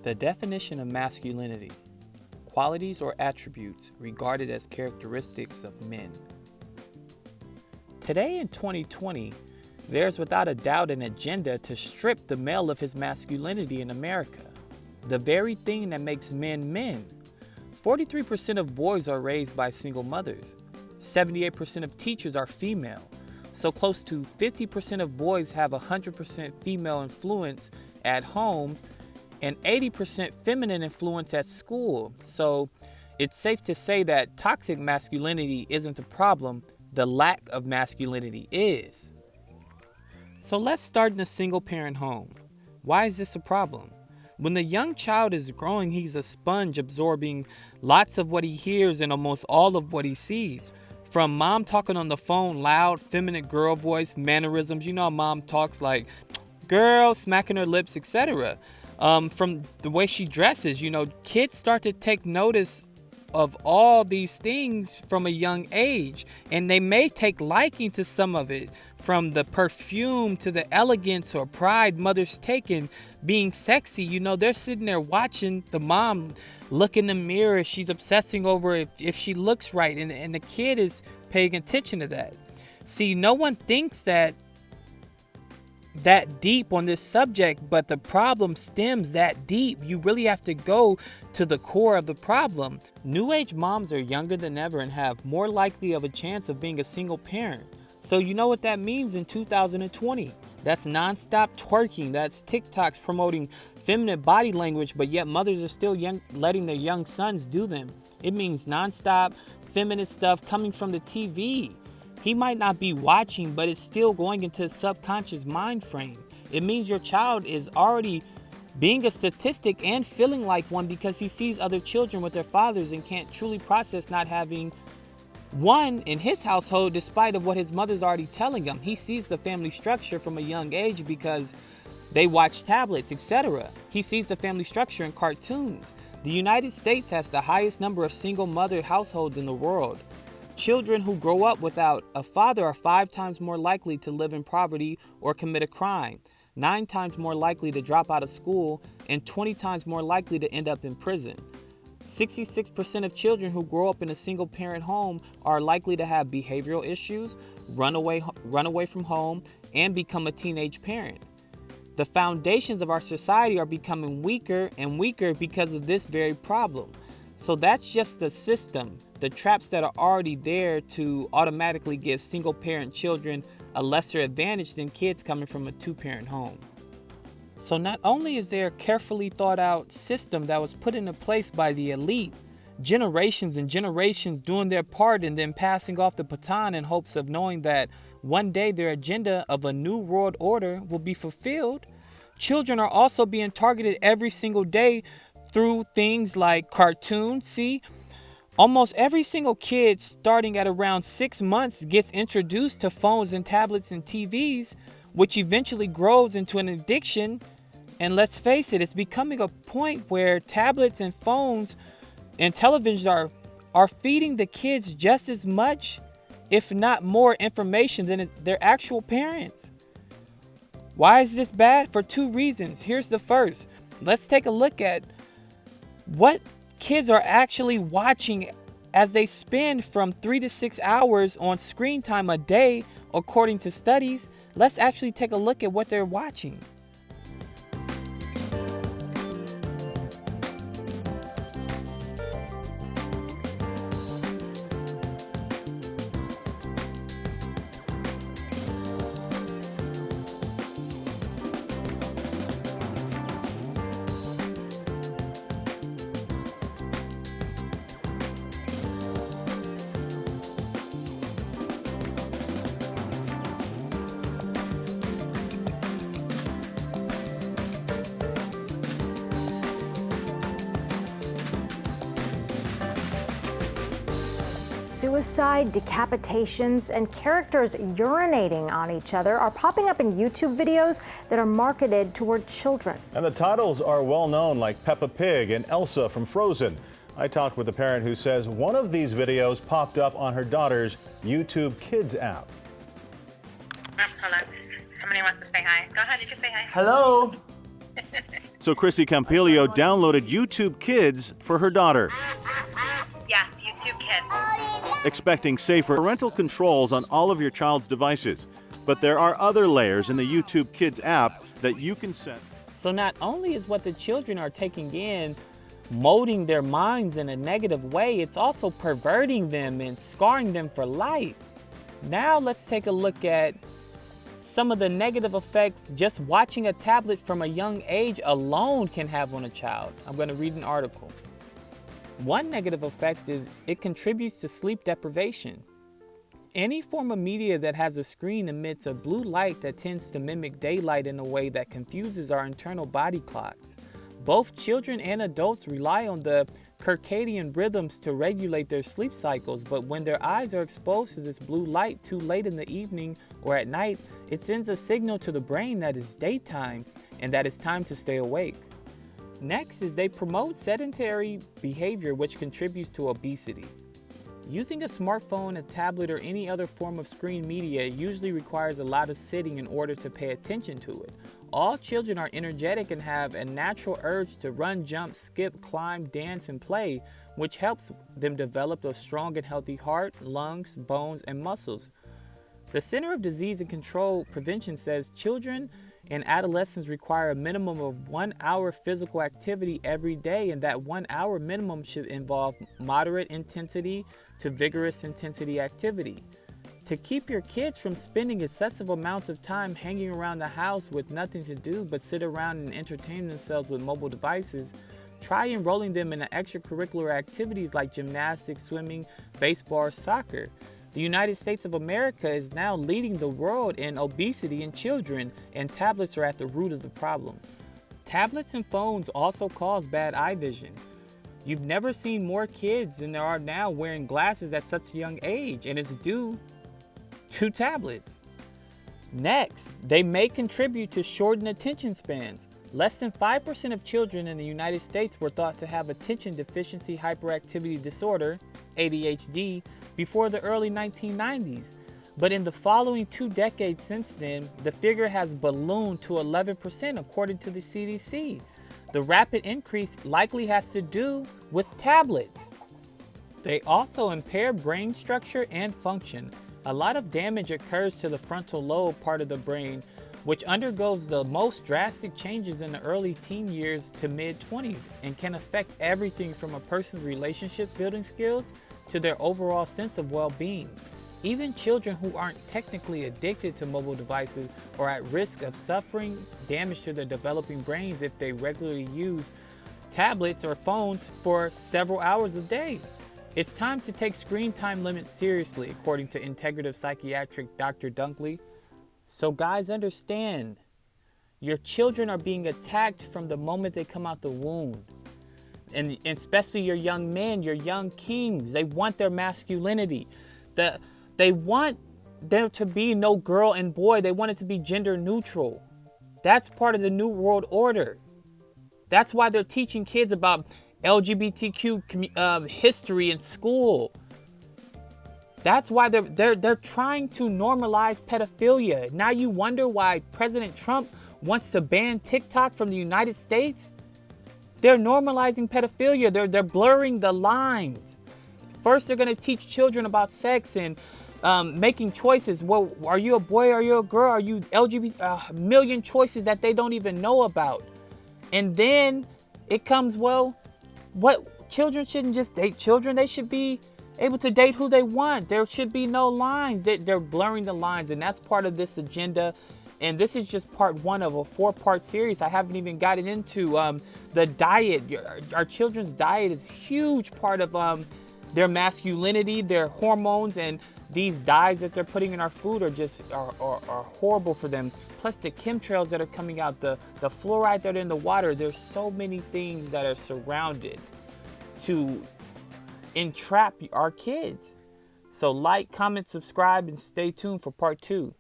The definition of masculinity: qualities or attributes regarded as characteristics of men. Today in 2020, there's without a doubt an agenda to strip the male of his masculinity in America, the very thing that makes men men. 43% of boys are raised by single mothers. 78% of teachers are female. So close to 50% of boys have 100% female influence at home and 80% feminine influence at school. So it's safe to say that toxic masculinity isn't the problem, the lack of masculinity is. So let's start in a single parent home. Why is this a problem? When the young child is growing, he's a sponge absorbing lots of what he hears and almost all of what he sees. From mom talking on the phone, loud, feminine girl voice, mannerisms. You know how mom talks like, girl, smacking her lips, etc. From the way she dresses, kids start to take notice of all these things from a young age, and they may take liking to some of it, from the perfume to the elegance or pride mothers take in being sexy. They're sitting there watching the mom look in the mirror. She's obsessing over if she looks right, and the kid is paying attention to that. See, no one thinks that deep on this subject, but the problem stems that deep. You really have to go to the core of the problem. New age moms are younger than ever and have more likely of a chance of being a single parent. So you know what that means in 2020. That's nonstop twerking. That's TikToks promoting feminine body language, but yet mothers are still letting their young sons do them. It means nonstop feminist stuff coming from the TV. He might not be watching, but it's still going into his subconscious mind frame. It means your child is already being a statistic and feeling like one because he sees other children with their fathers and can't truly process not having one in his household despite of what his mother's already telling him. He sees the family structure from a young age because they watch tablets, etc. He sees the family structure in cartoons. The United States has the highest number of single mother households in the world. Children who grow up without a father are 5 times more likely to live in poverty or commit a crime, 9 times more likely to drop out of school, and 20 times more likely to end up in prison. 66% of children who grow up in a single parent home are likely to have behavioral issues, run away from home, and become a teenage parent. The foundations of our society are becoming weaker and weaker because of this very problem. So that's just the system, the traps that are already there to automatically give single parent children a lesser advantage than kids coming from a 2-parent home. So not only is there a carefully thought out system that was put into place by the elite, generations and generations doing their part and then passing off the baton in hopes of knowing that one day their agenda of a new world order will be fulfilled, children are also being targeted every single day through things like cartoons. See, almost every single kid starting at around 6 months gets introduced to phones and tablets and TVs, which eventually grows into an addiction. And let's face it, it's becoming a point where tablets and phones and televisions are feeding the kids just as much, if not more, information than their actual parents. Why is this bad? For 2 reasons. Here's the first. Let's take a look at what kids are actually watching as they spend from 3 to 6 hours on screen time a day, according to studies. Let's actually take a look at what they're watching. Suicide, decapitations, and characters urinating on each other are popping up in YouTube videos that are marketed toward children. And the titles are well known, like Peppa Pig and Elsa from Frozen. I talked with a parent who says one of these videos popped up on her daughter's YouTube Kids app. Hold on. Somebody wants to say hi. Go ahead, you can say hi. Hello. So Chrissy Campilio downloaded YouTube Kids for her daughter, Yes, YouTube Kids. expecting safer parental controls on all of your child's devices. But there are other layers in the YouTube Kids app that you can set. So not only is what the children are taking in molding their minds in a negative way, it's also perverting them and scarring them for life. Now let's take a look at some of the negative effects just watching a tablet from a young age alone can have on a child. I'm going to read an article. One negative effect is it contributes to sleep deprivation. Any form of media that has a screen emits a blue light that tends to mimic daylight in a way that confuses our internal body clocks. Both children and adults rely on the circadian rhythms to regulate their sleep cycles, but when their eyes are exposed to this blue light too late in the evening or at night, it sends a signal to the brain that it's daytime and that it's time to stay awake. Next is they promote sedentary behavior, which contributes to obesity. Using a smartphone, a tablet, or any other form of screen media usually requires a lot of sitting in order to pay attention to it. All children are energetic and have a natural urge to run, jump, skip, climb, dance, and play, which helps them develop a strong and healthy heart, lungs, bones, and muscles. The Center of Disease and Control Prevention says children and adolescents require a minimum of 1 hour physical activity every day, and that 1 hour minimum should involve moderate intensity to vigorous intensity activity. To keep your kids from spending excessive amounts of time hanging around the house with nothing to do but sit around and entertain themselves with mobile devices, try enrolling them in extracurricular activities like gymnastics, swimming, baseball, or soccer. The United States of America is now leading the world in obesity in children, and tablets are at the root of the problem. Tablets and phones also cause bad eye vision. You've never seen more kids than there are now wearing glasses at such a young age, and it's due to tablets. Next, they may contribute to shortened attention spans. Less than 5% of children in the United States were thought to have attention deficiency hyperactivity disorder, ADHD, before the early 1990s. But in the following 2 decades since then, the figure has ballooned to 11% according to the CDC. The rapid increase likely has to do with tablets. They also impair brain structure and function. A lot of damage occurs to the frontal lobe part of the brain, which undergoes the most drastic changes in the early teen years to mid-20s and can affect everything from a person's relationship building skills to their overall sense of well-being. Even children who aren't technically addicted to mobile devices are at risk of suffering damage to their developing brains if they regularly use tablets or phones for several hours a day. It's time to take screen time limits seriously, according to integrative psychiatric Dr. Dunkley. So guys, understand, your children are being attacked from the moment they come out the womb. And especially your young men, your young kings, they want their masculinity. They want there to be no girl and boy. They want it to be gender neutral. That's part of the New World Order. That's why they're teaching kids about LGBTQ history in school. That's why they're trying to normalize pedophilia. Now you wonder why President Trump wants to ban TikTok from the United States? They're normalizing pedophilia. They're blurring the lines. First, they're going to teach children about sex and making choices. Well, are you a boy? Are you a girl? Are you LGBT? A million choices that they don't even know about. And then it comes, well, what children shouldn't just date children. They should be able to date who they want. There should be no lines. They're blurring the lines, and that's part of this agenda. And this is just part one of a 4-part series. I haven't even gotten into the diet. Our children's diet is a huge part of their masculinity, their hormones, and these dyes that they're putting in our food are horrible for them. Plus the chemtrails that are coming out, the fluoride that are in the water. There's so many things that are surrounded to entrap our kids. So like, comment, subscribe, and stay tuned for part 2.